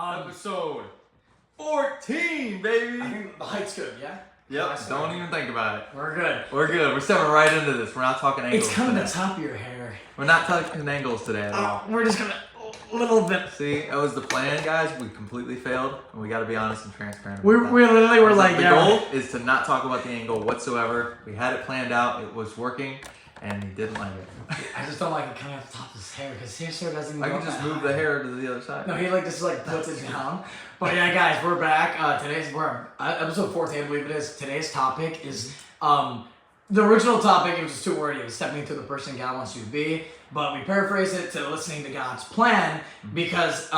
Episode 14, baby. I think the height's good, yeah? Yep, don't even think about it. We're good. We're good. We're stepping right into this. We're not talking angles It's coming to today. the top of your hair. We're not talking angles today at all. We're just gonna, a little bit. See, that was the plan, guys. We completely failed, and we got to be honest and transparent. We literally were like, the goal is to not talk about the angle whatsoever. We had it planned out. It was working, and he didn't like it. I just don't like it coming off the top of his hair because his hair doesn't even I go can just that move high. the hair to the other side. No, he just puts it down. But yeah, guys, we're back. We're episode 14, I believe it is. Today's topic is the original topic. It was just too wordy. It was stepping into the person God wants you to be. But we paraphrase it to listening to God's plan because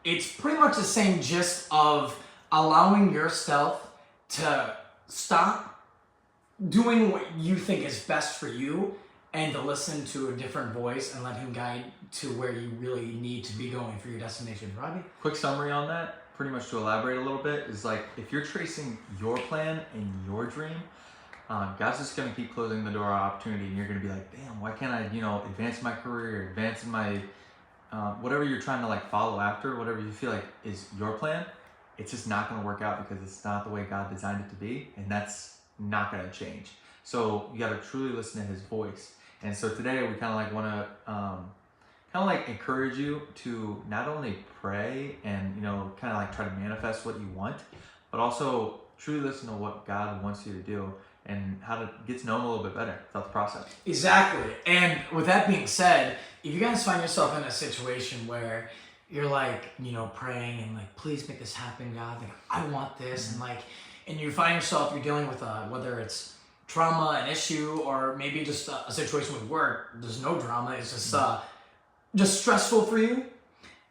it's pretty much the same gist of allowing yourself to stop doing what you think is best for you and to listen to a different voice and let him guide to where you really need to be going for your destination. Robbie? Quick summary on that, pretty much to elaborate a little bit, is like if you're tracing your plan and your dream, God's just going to keep closing the door of opportunity, and you're going to be like, damn, why can't I, advance my career, advance in my, whatever you're trying to follow after, whatever you feel like is your plan, it's just not going to work out because it's not the way God designed it to be, and that's not going to change. So you got to truly listen to his voice. And so today we kind of want to encourage you to not only pray and try to manifest what you want, but also truly listen to what God wants you to do and how to get to know him a little bit better throughout the process. Exactly. And with that being said, if you guys find yourself in a situation where you're praying and please make this happen, God, I want this, and you find yourself you're dealing with whether it's trauma, an issue, or maybe just a situation with work. There's no drama. It's just stressful for you,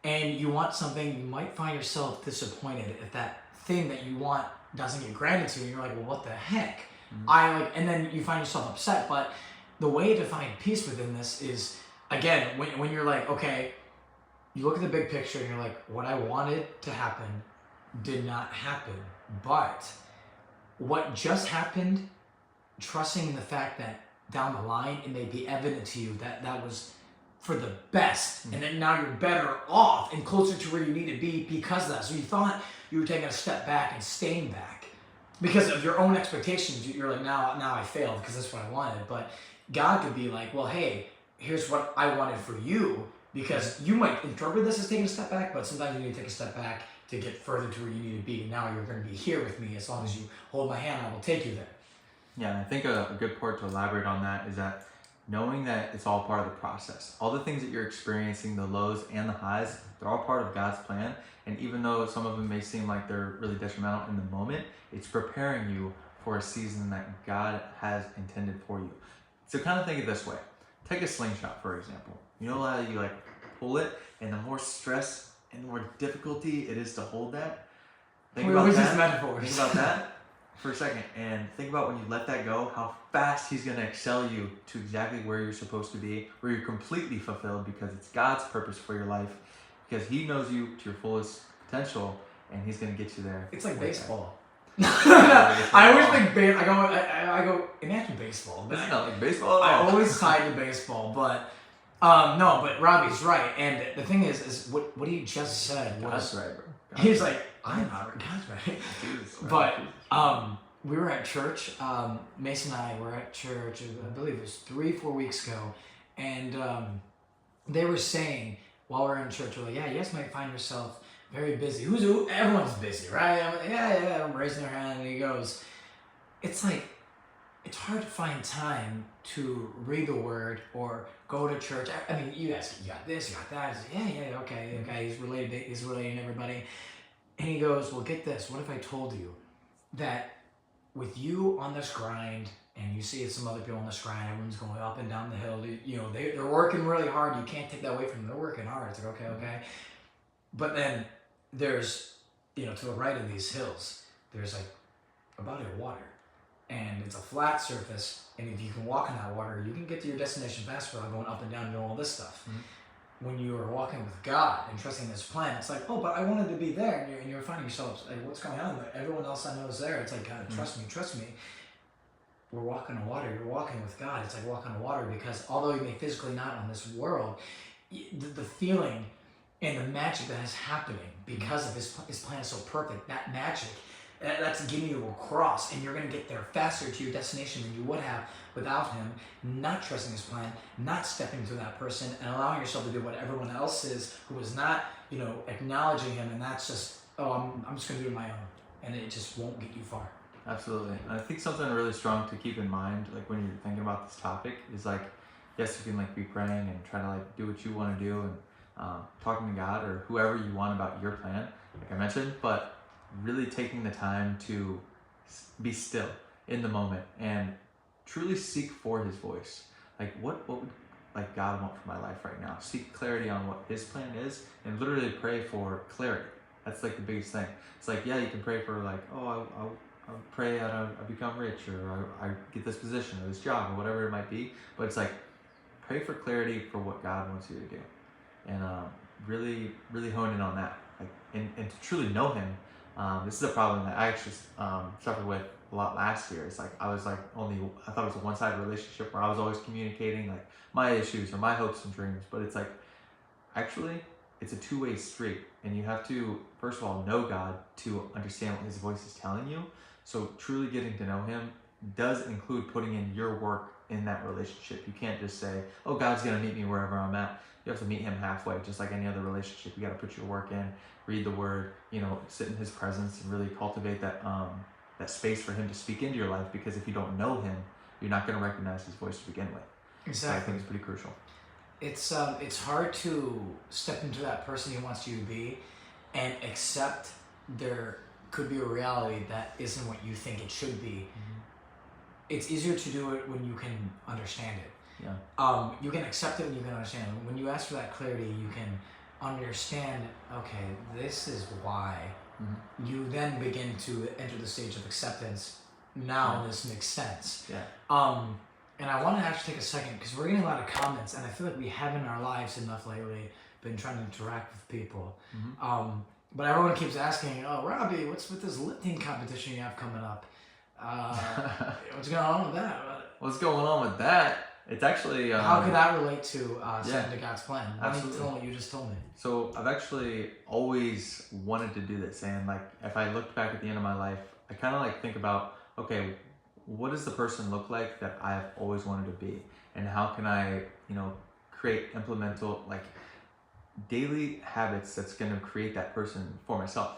and you want something. You might find yourself disappointed if that thing that you want doesn't get granted to you. And you're like, well, what the heck? And then you find yourself upset. But the way to find peace within this is, again, when you're okay, you look at the big picture and you're like, what I wanted to happen did not happen, but what just happened, trusting in the fact that down the line it may be evident to you that that was for the best, and then now you're better off and closer to where you need to be because of that. So you thought you were taking a step back and staying back because of your own expectations. You're like, now I failed because that's what I wanted. But God could be like, well, hey, here's what I wanted for you, because you might interpret this as taking a step back, but sometimes you need to take a step back to get further to where you need to be. And now you're going to be here with me. As long as you hold my hand, I will take you there. Yeah, and I think a good part to elaborate on that is that knowing that it's all part of the process. All the things that you're experiencing, the lows and the highs, they're all part of God's plan. And even though some of them may seem like they're really detrimental in the moment, it's preparing you for a season that God has intended for you. So kind of think it this way. Take a slingshot, for example. You know how you pull it, and the more stress and the more difficulty it is to hold that? Think about that for a second, and think about when you let that go, how fast he's going to excel you to exactly where you're supposed to be, where you're completely fulfilled because it's God's purpose for your life, because he knows you to your fullest potential, and he's going to get you there. It's like baseball. I always think I go imagine baseball. But it's not like baseball at all. I always tie to baseball, but no, but Robbie's right, and the thing is what he just said was right, bro. He's like, I'm not right. God's right. But we were at church. Mason and I were at church, I believe it was 3-4 weeks ago. And they were saying, while we were in church, we're like, yeah, you guys might find yourself very busy. Who? Everyone's busy, right? I'm like, yeah. I'm raising their hand. And he goes, it's hard to find time to read the word or go to church. I mean, you guys, you got this, you got that. He's like, yeah, okay. He's relating everybody. And he goes, well, get this. What if I told you that with you on this grind, and you see some other people on this grind, everyone's going up and down the hill. They're working really hard. You can't take that away from them. They're working hard. It's like, okay. But then there's, to the right of these hills, there's a body of water. And it's a flat surface, and if you can walk in that water, you can get to your destination faster without going up and down and doing all this stuff. When you are walking with God and trusting His plan, it's like, oh, but I wanted to be there, and you're finding yourself like, what's going on? Everyone else I know is there. It's like, God, trust me. We're walking on water. You're walking with God. It's like walking on water because although you may physically not on this world, the feeling And the magic that is happening because of his plan is so perfect, that magic, that's giving you a cross, and you're going to get there faster to your destination than you would have without him, not trusting his plan, not stepping to that person, and allowing yourself to do what everyone else is who is not, acknowledging him, and that's just, I'm just going to do it on my own, and it just won't get you far. Absolutely. And I think something really strong to keep in mind, like when you're thinking about this topic, is like, yes, you can like be praying and try to like do what you want to do and talking to God or whoever you want about your plan, like I mentioned, but really taking the time to be still in the moment and truly seek for his voice. Like what would like God want for my life right now? Seek clarity on what his plan is and literally pray for clarity. That's like the biggest thing. It's like, yeah, you can pray for like, oh, I'll pray I become rich, or I get this position or this job or whatever it might be. But it's like, pray for clarity for what God wants you to do, and really, really hone in on that. Like, and to truly know Him. This is a problem that I actually suffered with a lot last year. It's like I thought it was a one-sided relationship where I was always communicating like my issues or my hopes and dreams. But it's like, actually, it's a two-way street, and you have to first of all know God to understand what His voice is telling you. So truly getting to know Him does include putting in your work in that relationship. You can't just say, oh, God's going to meet me wherever I'm at. You have to meet Him halfway, just like any other relationship. You got to put your work in, read the Word, sit in His presence and really cultivate that space for Him to speak into your life, because if you don't know Him, you're not going to recognize His voice to begin with. Exactly. So I think it's pretty crucial. It's hard to step into that person He wants you to be and accept there could be a reality that isn't what you think it should be. Mm-hmm. It's easier to do it when you can understand it. Yeah. You can accept it when you can understand it. When you ask for that clarity, you can understand, okay, this is why. Mm-hmm. You then begin to enter the stage of acceptance. Now this makes sense. Yeah. And I want to actually take a second, because we're getting a lot of comments, and I feel like we have in our lives enough lately been trying to interact with people. Mm-hmm. But everyone keeps asking, oh, Robbie, what's with this lifting competition you have coming up? What's going on with that? What's going on with that? It's actually... how could that relate to stepping to God's plan? Absolutely. Tell me what you just told me. So I've actually always wanted to do this. And like, if I looked back at the end of my life, I kind of like think about, okay, what does the person look like that I've always wanted to be? And how can I, create implemental, like daily habits that's going to create that person for myself.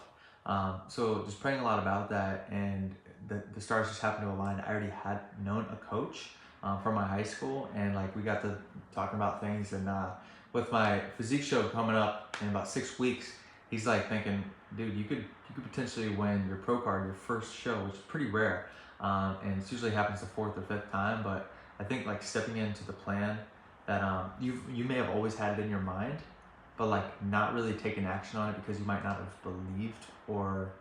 So just praying a lot about that, and the stars just happened to align. I already had known a coach from my high school, and like we got to talking about things, and with my physique show coming up in about 6 weeks, he's like thinking, dude, you could potentially win your pro card your first show, which is pretty rare, and it usually happens the 4th or 5th time. But I think like stepping into the plan that you may have always had it in your mind, but like not really taking action on it because you might not have believed or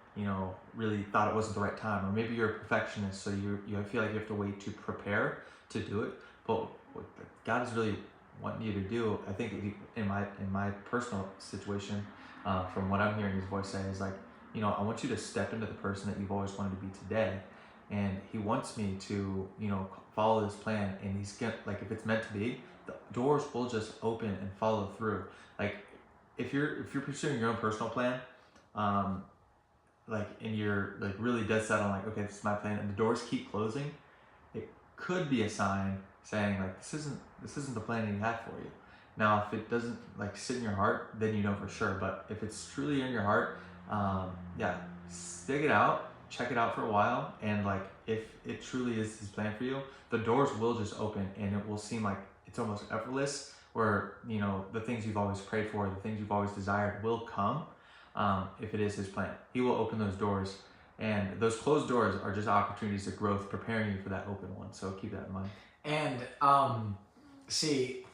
really thought it wasn't the right time, or maybe you're a perfectionist, so you feel like you have to wait to prepare to do it. But what God is really wanting you to do, I think, in my personal situation, from what I'm hearing His voice say, is like, I want you to step into the person that you've always wanted to be today, and He wants me to follow this plan, and He's gonna, like, if it's meant to be, the doors will just open and follow through. Like if you're pursuing your own personal plan, and you're like really dead set on like, okay, this is my plan, and the doors keep closing, it could be a sign saying like, this isn't the plan He had for you. Now, if it doesn't like sit in your heart, then you know for sure. But if it's truly in your heart, stick it out, check it out for a while, and like if it truly is His plan for you, the doors will just open, and it will seem like it's almost effortless, where the things you've always prayed for, the things you've always desired will come. If it is His plan, He will open those doors, and those closed doors are just opportunities of growth, preparing you for that open one. So keep that in mind. And see,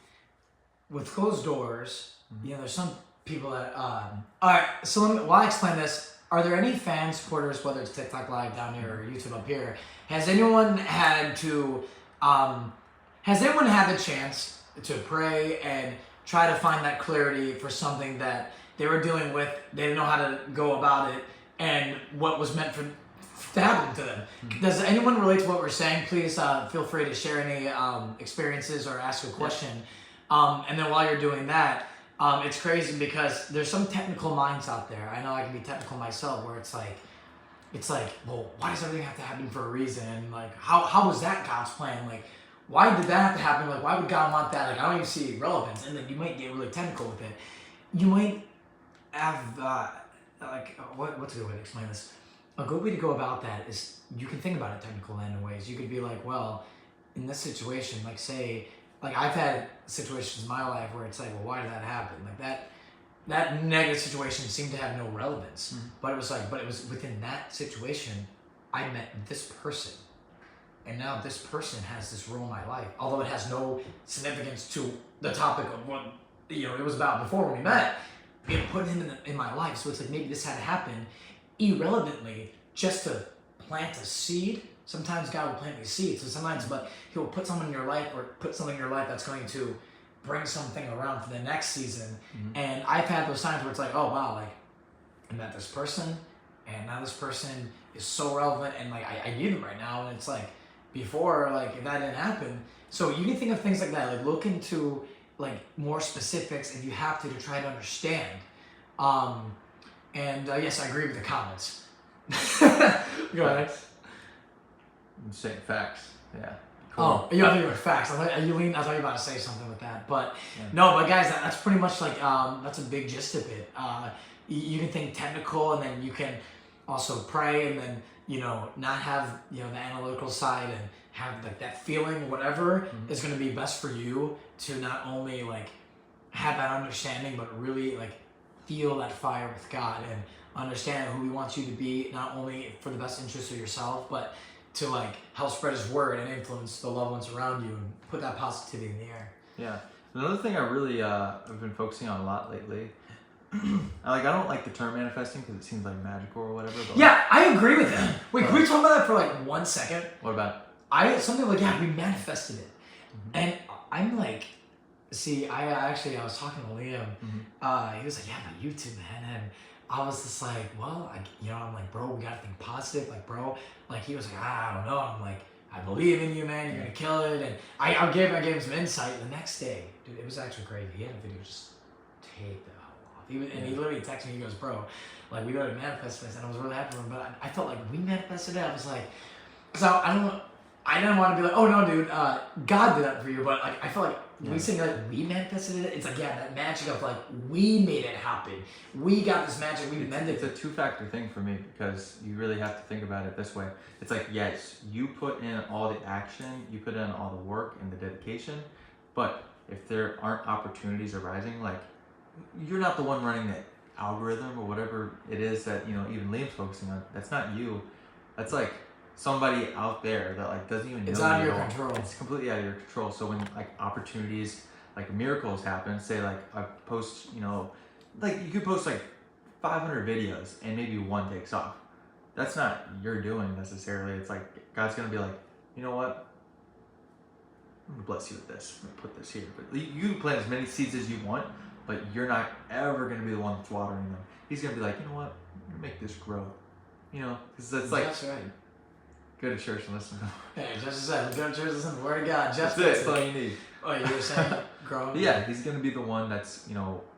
with closed doors, Mm-hmm. there's some people that. All right, so while I explain this, are there any fan supporters, whether it's TikTok Live down here or YouTube up here? Has anyone had to? Has anyone had the chance to pray and try to find that clarity for something that they were dealing with? They didn't know how to go about it, and what was meant to happen to them. Mm-hmm. Does anyone relate to what we're saying? Please feel free to share any experiences or ask a question. And then while you're doing that, It's crazy because there's some technical minds out there. I know I can be technical myself, where it's like, well, why does everything have to happen for a reason? And like, how was that God's plan? Like, why did that have to happen? Like, why would God want that? Like, I don't even see relevance. And then you might get really technical with it. You might have what's a good way to explain this? A good way to go about that is you can think about it technical in ways. You could be like, well, in this situation, like say, like I've had situations in my life where it's like, well, why did that happen? Like that negative situation seemed to have no relevance. Mm-hmm. But it was within that situation, I met this person. And now this person has this role in my life. Although it has no significance to the topic of what it was about before when we met, it put him in my life. So it's like maybe this had to happen irrelevantly just to plant a seed. Sometimes God will plant these seeds. So sometimes, but He will put someone in your life or put something in your life that's going to bring something around for the next season. Mm-hmm. And I've had those times where it's like, oh wow, like I met this person, and now this person is so relevant, and like I need them right now. And it's like before, like if that didn't happen. So you can think of things like that. Like look into like more specifics if you have to try to understand. Yes, I agree with the comments. Go ahead. I'm saying facts. Yeah. Cool. Oh, I thought you were facts. I thought you were about to say something with that, but no. But guys, that's pretty much like that's a big gist of it. You can think technical, and then you can also pray, and then not have the analytical side, and have like that feeling, whatever is going to be best for you to not only like have that understanding, but really like feel that fire with God and understand who He wants you to be, not only for the best interest of yourself, but to like help spread His word and influence the loved ones around you and put that positivity in the air. Yeah. Another thing I really have been focusing on a lot lately. I don't like the term manifesting because it seems like magical or whatever. But yeah, I agree with that. Wait, can we talk about that for like 1 second? What about? Something like we manifested it, and I'm like, see, I was talking to Liam. He was like, yeah, but YouTube, man, and I was just like, well, I'm like, bro, we gotta think positive, like, bro, like he was like, I don't know, I'm like, I believe in you, man, you're gonna kill it, and I gave him some insight. The next day, dude, it was actually crazy. He had a video just take the hell off. He literally texted me. He goes, bro, like we gotta manifest this, and I was really happy for him. But I felt like we manifested it. I was like, so I didn't want to be like, oh no, dude, God did that for you. But like, I felt like we saying like we manifested it. It's like that magic of like we made it happen. We got this magic. We meant it. It's a two-factor thing for me because you really have to think about it this way. It's like yes, you put in all the action, you put in all the work and the dedication, but if there aren't opportunities arising, like you're not the one running the algorithm or whatever it is that even Liam's focusing on. That's not you. That's like somebody out there that like doesn't even know. It's out of your control. It's completely out of your control. So when like opportunities, like miracles happen, say like I post, like you could post like 500 videos and maybe one takes off. That's not your doing necessarily. It's like God's gonna be like, you know what? I'm gonna bless you with this. I'm gonna put this here. But you can plant as many seeds as you want, but you're not ever gonna be the one that's watering them. He's gonna be like, you know what? I'm gonna make this grow. Because that's like. That's right. Go to church and listen to them. Hey, just said, go to church and listen to the Word of God. That's it. That's all you need. Oh, you were saying growing? Yeah, He's going to be the one that's,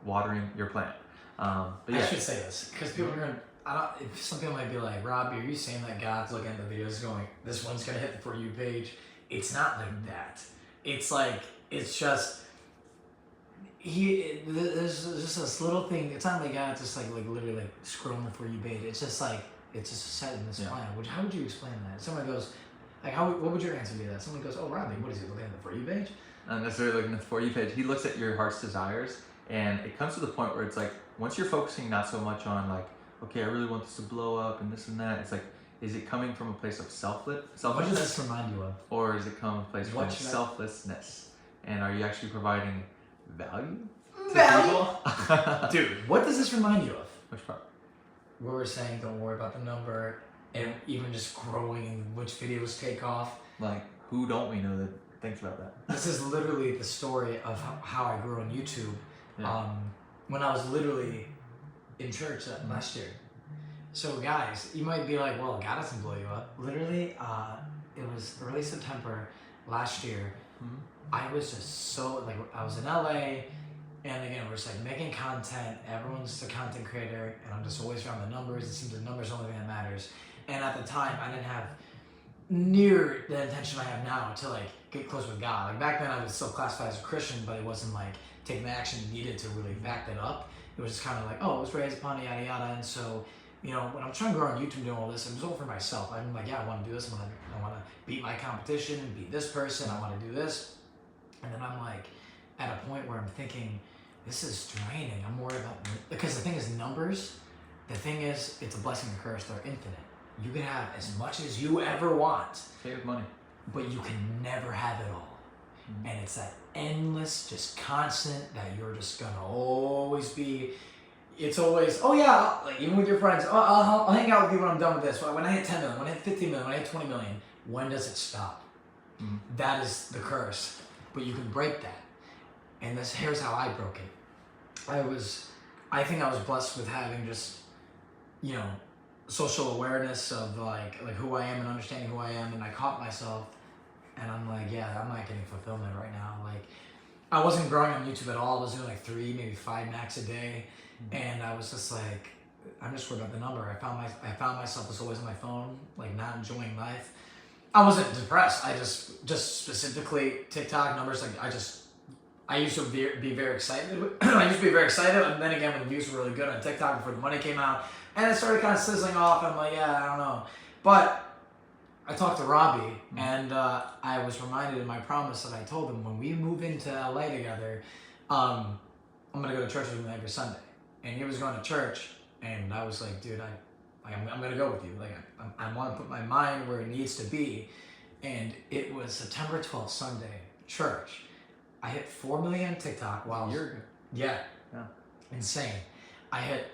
watering your plant. But yeah. I should say this, because people are going to, some people might be like, Robbie, are you saying that God's looking at the videos going, this one's going to hit the For You page? It's not like that. It's like, it's just, there's just this little thing. It's not like God's just like literally like scrolling the For You page. It's just like, it's just set in this plan. How would you explain that? Someone goes, like, what would your answer be to that? Someone goes, oh, Robbie, what is he looking at the For You page? Not necessarily looking at the For You page. He looks at your heart's desires, and it comes to the point where it's like, once you're focusing not so much on like, okay, I really want this to blow up and this and that, it's like, is it coming from a place of selfishness? What does this remind you of? Or is it coming from a place of selflessness? And are you actually providing value to people? Dude, what does this remind you of? Which part? Where we're saying don't worry about the number, and even just growing and which videos take off. Like, who don't we know that thinks about that? This is literally the story of how I grew on YouTube. Yeah. When I was literally in church last year. So guys, you might be like, well, God doesn't blow you up. Literally, it was early September last year. I was just so, like, I was in LA, And again, we're just like making content. Everyone's a content creator, and I'm just always around the numbers. It seems the numbers are the only thing that matters. And at the time, I didn't have near the intention I have now to like get close with God. Like back then, I was still classified as a Christian, but it wasn't like taking the action needed to really back that up. It was just kind of like, oh, I was raised upon yada yada, and so you know, when I'm trying to grow on YouTube doing all this, it was all for myself. I'm like, yeah, I want to do this. I want to beat my competition, beat this person. I want to do this, and then I'm like, at a point where I'm thinking, this is draining. I'm worried about because the thing is numbers. The thing is, it's a blessing and a curse. They're infinite. You can have as much as you ever want. Save money. But you can never have it all. And it's that endless, just constant that you're just gonna always be. It's always, oh yeah, like even with your friends, oh, I'll hang out with you when I'm done with this. When I hit 10 million, when I hit 15 million, when I hit 20 million, when does it stop? That is the curse. But you can break that. And here's how I broke it. I think I was blessed with having just, you know, social awareness of like who I am and understanding who I am, and I caught myself and I'm like, yeah, I'm not getting fulfillment right now. Like I wasn't growing on YouTube at all. I was doing like 3, maybe 5 max a day, and I was just like, I'm just worried about the number. I found myself just always on my phone, like not enjoying life. I wasn't depressed. I just specifically TikTok numbers. Like I used to be very excited. I used to be very excited, and then again when the views were really good on TikTok before the money came out. And it started kind of sizzling off. I'm like, yeah, I don't know. But I talked to Robbie, and I was reminded of my promise that I told him when we move into LA together, I'm going to go to church with him every Sunday. And he was going to church, and I was like, dude, I'm going to go with you. Like, I want to put my mind where it needs to be. And it was September 12th, Sunday, church. I hit 4 million on TikTok while yeah, insane. I hit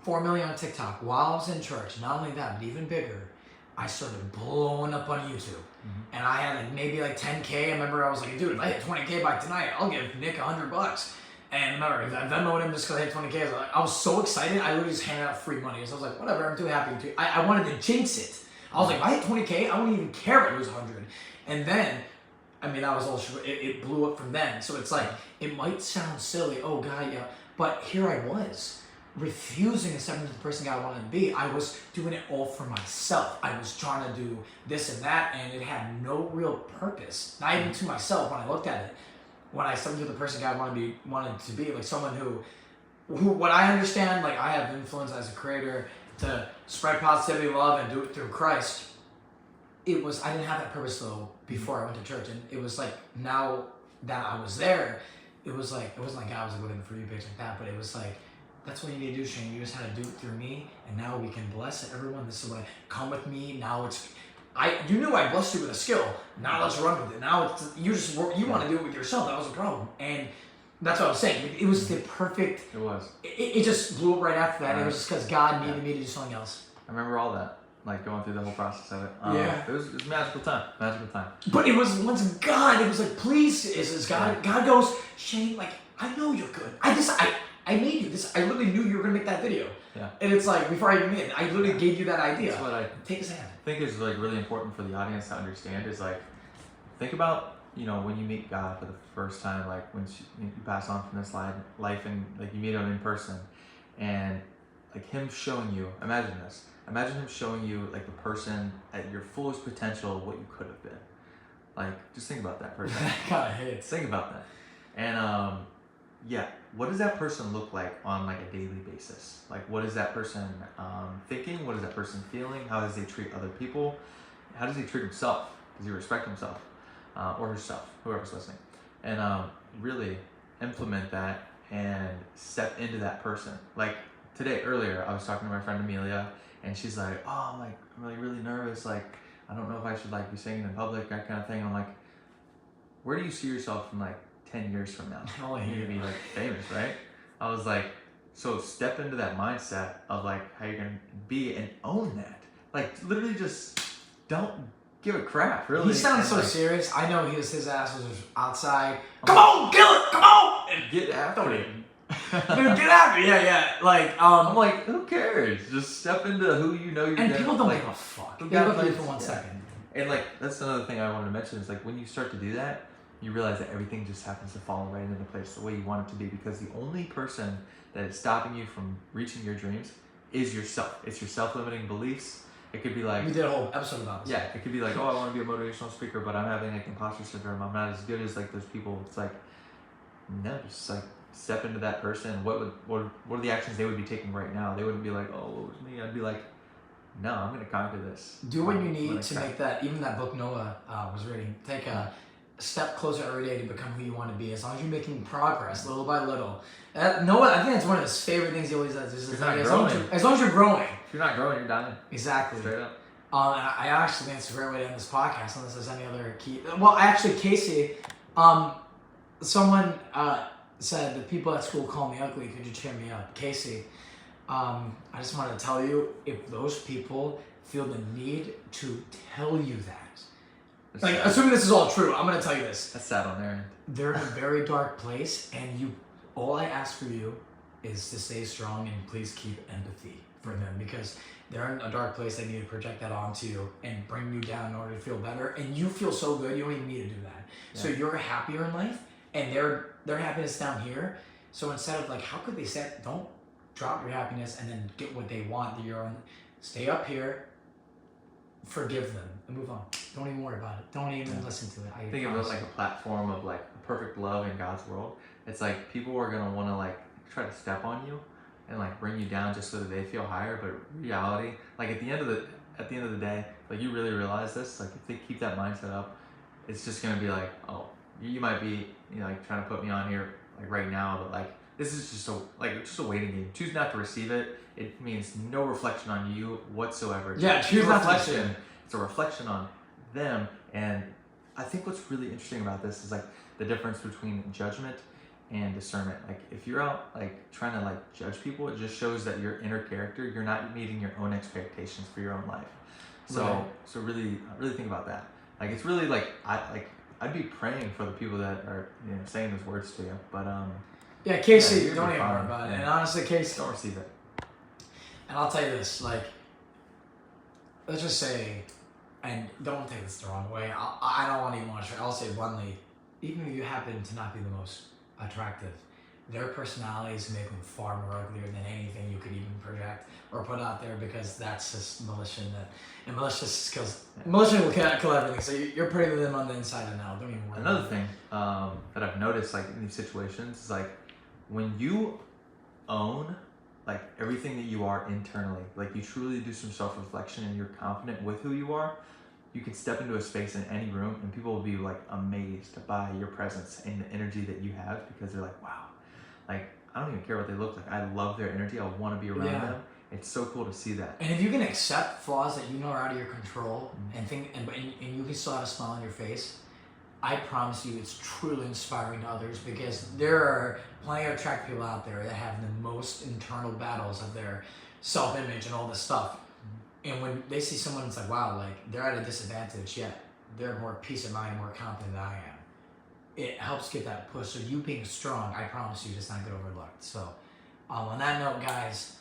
4 million on TikTok while I was in church. Not only that, but even bigger, I started blowing up on YouTube. And I had like maybe like 10K. I remember I was like, dude, if I hit 20K by tonight, I'll give Nick $100. And remember, I Venmoed him just because I hit 20K. I was so excited, I literally just handed out free money. So I was like, whatever, I'm too happy to. I wanted to jinx it. I was like, if I hit 20K, I wouldn't even care if it was 100. And then, I mean, that was all, it blew up from then. So it's like, it might sound silly, oh God, yeah. But here I was, refusing the 17th person God wanted to be. I was doing it all for myself. I was trying to do this and that, and it had no real purpose. Not even to myself when I looked at it. When I stepped into the person God wanted to be, like someone who what I understand, like I have influence as a creator to spread positivity, love, and do it through Christ. I didn't have that purpose though before I went to church, and it was like now that I was there, it wasn't like God was like looking for you, bitch, like that, but it was like, that's what you need to do, Shane. You just had to do it through me, and now we can bless everyone. This is what come with me. Now you knew I blessed you with a skill. Now let's run with it. Now you want to do it with yourself. That was a problem, and that's what I was saying. It was the perfect. It was. It just blew up right after that. It was just because God needed me to do something else. I remember all that, like going through the whole process of it. Yeah. It was a magical time. Magical time. But it was once God. It was like, please, is God? God goes, Shane. Like I know you're good. I made you this. I literally knew you were gonna make that video. Yeah. And it's like before I even made it, I literally gave you that idea. That's what I take his hand. think is like really important for the audience to understand is like, think about, you know, when you meet God for the first time, like when you pass on from this life and like you meet him in person, and like him showing you. Imagine this. Imagine him showing you like the person at your fullest potential of what you could have been. Like just think about that person. God hates. Think about that. And yeah, what does that person look like on like a daily basis? Like what is that person thinking? What is that person feeling? How does he treat other people? How does he treat himself? Does he respect himself or herself, whoever's listening? And really implement that and step into that person. Like earlier, I was talking to my friend Amelia, and she's like, oh, I'm like really nervous. Like, I don't know if I should like be singing in public, that kind of thing. I'm like, where do you see yourself in like 10 years from now? You're gonna be like famous, right? I was like, so step into that mindset of like how you're gonna be and own that. Like literally just don't give a crap, really. He sounds so like, serious. I know his ass was outside. Come on, kill it, come on! And get after it. Dude, get after it. Yeah. Like, I'm like, who cares? Just step into who you know you're and gonna, people don't like, give a fuck. They got look at you plans, for 1 second. And like that's another thing I wanted to mention is like when you start to do that, you realize that everything just happens to fall right into place the way you want it to be, because the only person that is stopping you from reaching your dreams is yourself. It's your self-limiting beliefs. It could be like, we did a whole episode about this. yeah, it could be like, oh, I want to be a motivational speaker, but I'm having like imposter syndrome. I'm not as good as like those people. It's like, no, just like step into that person. What are the actions they would be taking right now? They wouldn't be like, oh, what was me? I'd be like, no, I'm gonna conquer this. Do what you need to make that. Even that book Noah was reading. Take a step closer every day to become who you want to be. As long as you're making progress, little by little. Noah, I think that's one of his favorite things he always does. Is like, as long as you're growing. If you're not growing, you're dying. Exactly. Straight up. And I actually think it's a great way to end this podcast, unless there's any other key. Well, actually, Casey, someone said the people at school call me ugly. Could you cheer me up, Casey? I just wanted to tell you, if those people feel the need to tell you that, That's like, sad. assuming this is all true, I'm gonna tell you this. That's sad on their end. They're in a very dark place, and all I ask for you is to stay strong and please keep empathy for them, because they're in a dark place. They need to project that onto you and bring you down in order to feel better. And you feel so good, you don't even need to do that. Yeah. So you're happier in life, and their happiness down here. So instead of like, how could they say, don't drop your happiness and then get what they want that you're on. Stay up here, forgive them, and move on. Don't even worry about it. Don't even listen to it. Think of it like a platform of like perfect love in God's world. It's like people are gonna want to like try to step on you and like bring you down just so that they feel higher. But reality, like at the end of the day, like you really realize this. Like if they keep that mindset up, it's just gonna be like, oh, you might be, you know, like trying to put me on here like right now, but like this is just a waiting game. Choose not to receive it. It means no reflection on you whatsoever. Yeah, choose not to receive it. It's a reflection on them. And I think what's really interesting about this is like the difference between judgment and discernment. Like if you're out like trying to like judge people, it just shows that your inner character, you're not meeting your own expectations for your own life. So Right. so really think about that. Like it's really like I'd be praying for the people that are, you know, saying those words to you. But yeah, Casey, you're don't fine. even worry about it. Yeah. And honestly, Casey, don't receive it. and I'll tell you this, like, let's just say, and don't take this the wrong way, I don't want to even want to try, I'll say bluntly, even if you happen to not be the most attractive, their personalities make them far more uglier than anything you could even project or put out there, because that's just malicious, and malicious kills, malicious will kill everything, so you're prettier than them on the inside and out, don't even worry. Another thing that I've noticed like in these situations is like when you own like everything that you are internally, like you truly do some self-reflection and you're confident with who you are, you can step into a space in any room and people will be like amazed by your presence and the energy that you have, because they're like, wow, like I don't even care what they look like. I love their energy. I want to be around them. It's so cool to see that. And if you can accept flaws that you know are out of your control, and you can still have a smile on your face, I promise you it's truly inspiring to others, because there are plenty of attractive people out there that have the most internal battles of their self-image and all this stuff. And when they see someone, it's like, wow, like they're at a disadvantage, yet they're more peace of mind, more confident than I am. It helps get that push. So you being strong, I promise you, just not get overlooked. So on that note, guys,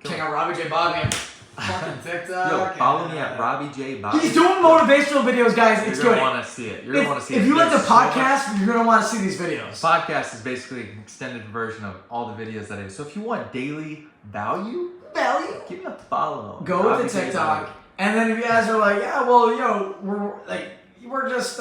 check out Robbie J. Bobby on fucking TikTok. Yo, follow me at Robbie J. Bobby. He's doing motivational videos, guys. It's You're good. gonna want to see it. You're gonna want to see it. If you like the There's so podcast, you're gonna want to see these videos. much- podcast is basically an extended version of all the videos that I do. So if you want daily value, give me a follow. Go Robbie to J. TikTok, Bobby. and then if you guys are like, yeah, well, you know, we're just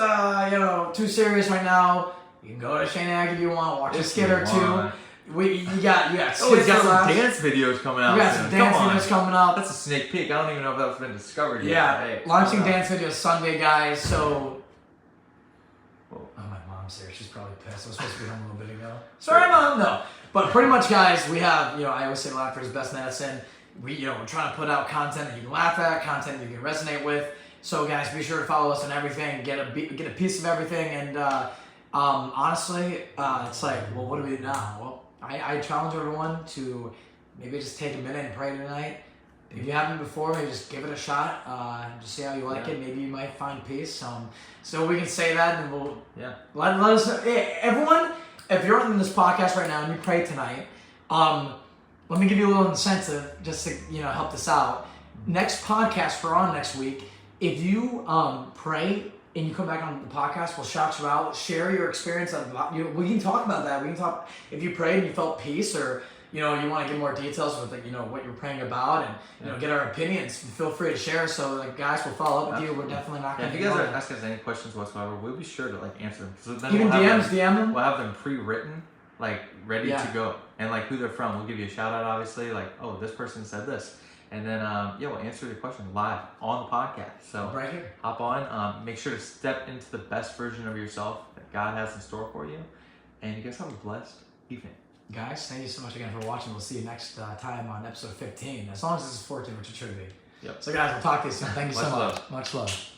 too serious right now. You can go to Shane Ag if you want. Watch a skit or two. want. You got Oh, he's got skits some for us. dance videos coming out. We got soon. some dance Come on. videos coming up. That's a sneak peek. I don't even know if that's been discovered yet. Yeah, Hey, launching come on. dance videos Sunday, guys. So, Whoa. oh, my mom's here. She's probably pissed. I was supposed to be home a little bit ago. Sorry, mom. No, but pretty much, guys, we have. I always say laughter is best medicine. We're trying to put out content that you can laugh at, content you can resonate with. So, guys, be sure to follow us on everything. Get a piece of everything, and honestly, it's like, well, what do we do now? Well, I challenge everyone to maybe just take a minute and pray tonight. If you haven't before, maybe just give it a shot. Just see how you like it. Maybe you might find peace. So we can say that, and we'll let us know. Hey, everyone, if you're on this podcast right now and you pray tonight, let me give you a little incentive just to help this out. Next podcast we're on next week, if you pray and you come back on the podcast, we'll shout you out, share your experience. We can talk about that. We can talk if you prayed and you felt peace, or you want to get more details with what you're praying about, and get our opinions. Feel free to share. So guys, we'll follow up with you. We're definitely not going to. to. If you guys are asking us any questions whatsoever, we'll be sure to answer them. So then Even DM them. We'll have them pre-written, ready to go, and who they're from. We'll give you a shout out, obviously. Oh, this person said this. And then, we'll answer your question live on the podcast. So right here. Hop on. Make sure to step into the best version of yourself that God has in store for you. And you guys have a blessed evening. Guys, thank you so much again for watching. We'll see you next time on episode 15. As long as this is 14, which it should be. Yep. So guys, we'll talk to you soon. Thank you so much. Love. Much love.